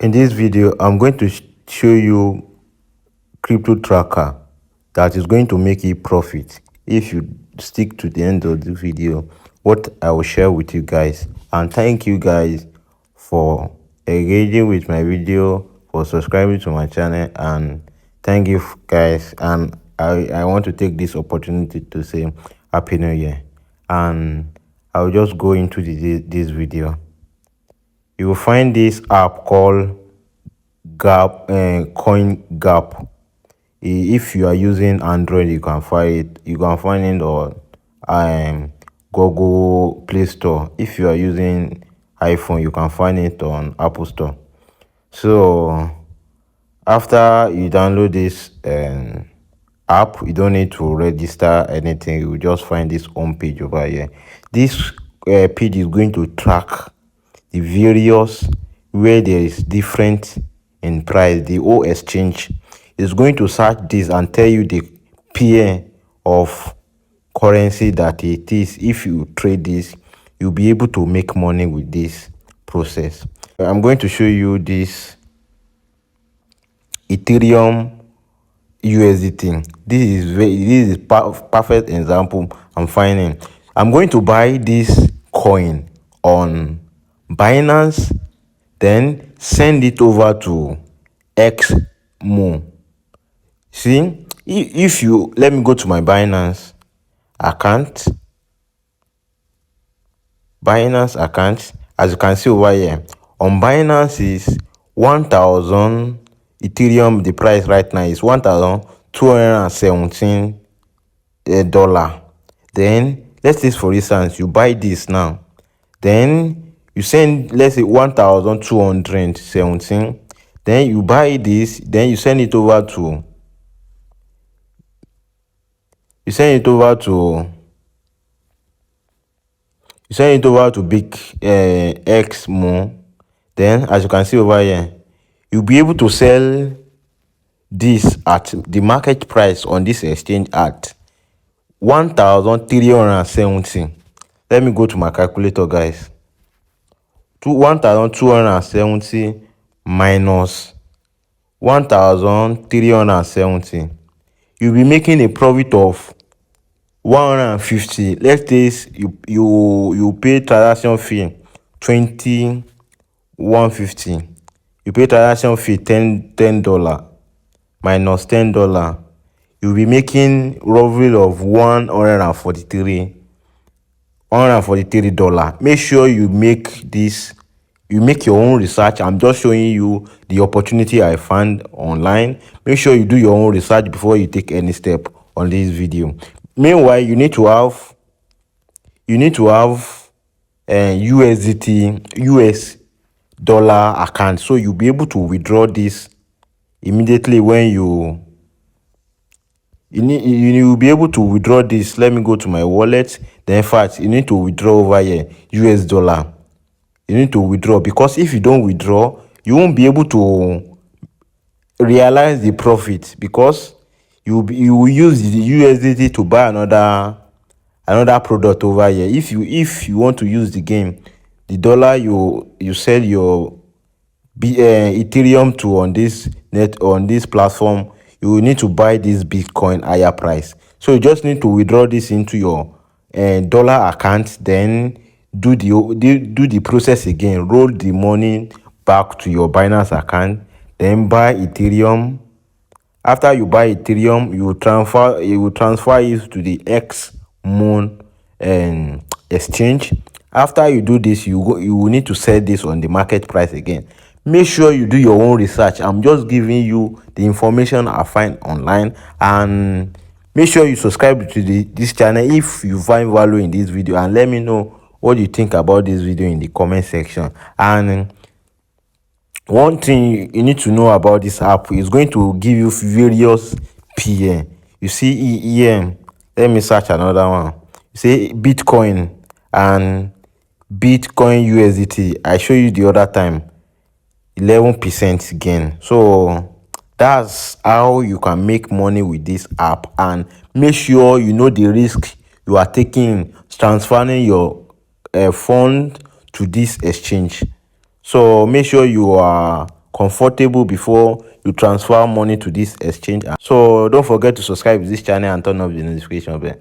In this video, I'm going to show you crypto tracker that is going to make you profit if you stick to the end of the video, what I will share with you guys. And thank you guys for engaging with my video, for subscribing to my channel, and thank you guys. And I want to take this opportunity to say Happy New Year. And I'll just go into this video. You will find this app called Coingapp. If you are using Android, you can find it. You can find it on Google Play Store. If you are using iPhone, you can find it on Apple Store. So after you download this app, you don't need to register anything. You will just find this home page over here. This page is going to track the various where there is different in price. The whole exchange is going to search this and tell you the pair of currency that it is. If you trade this, you'll be able to make money with this process. I'm going to show you this Ethereum USDT. This is perfect example I'm finding. I'm going to buy this coin on Binance, then send it over to XMO. See, if you let me go to my Binance account, as you can see over here, on Binance is 1,000 Ethereum. The price right now is $1,217. Then let's say, for instance, you buy this now, then you send, let's say, 1,217. Then you buy this, then you send it over to big XMO. Then, as you can see over here, you'll be able to sell this at the market price on this exchange at 1,370. Let me go to my calculator, guys. 1,270 minus 1,370. You'll be making a profit of 150. Let's say you pay transaction fee 150. You pay transaction fee $10 minus $10. You'll be making revenue of $143. Make sure you make this. You make your own research. I'm just showing you the opportunity I found online. Make sure you do your own research before you take any step on this video. Meanwhile, you need to have USDT, US dollar account, so you'll be able to withdraw this immediately when you'll be able to withdraw this. Let me go to my wallet. Then, in fact, you need to withdraw over here US dollar. You need to withdraw, because if you don't withdraw, you won't be able to realize the profit, because you will use the USDT to buy another product over here. If you want to use the game, the dollar you sell your Ethereum to on this platform, you will need to buy this Bitcoin higher price. So you just need to withdraw this into your dollar account, then do the process again. Roll the money back to your Binance account, then buy Ethereum. After you buy Ethereum, you will transfer it to the XMoon exchange. After you do this, you will need to sell this on the market price again. Make sure you do your own research. I'm just giving you the information I find online, and make sure you subscribe to this channel if you find value in this video, and let me know what you think about this video in the comment section. And one thing you need to know about this app is going to give you various PM. You see EM. Let me search another one. You see Bitcoin and Bitcoin USDT. I show you the other time, 11% gain. So that's how you can make money with this app. And make sure you know the risk you are taking transferring your fund to this exchange. So make sure you are comfortable before you transfer money to this exchange. So don't forget to subscribe to this channel and turn on the notification bell.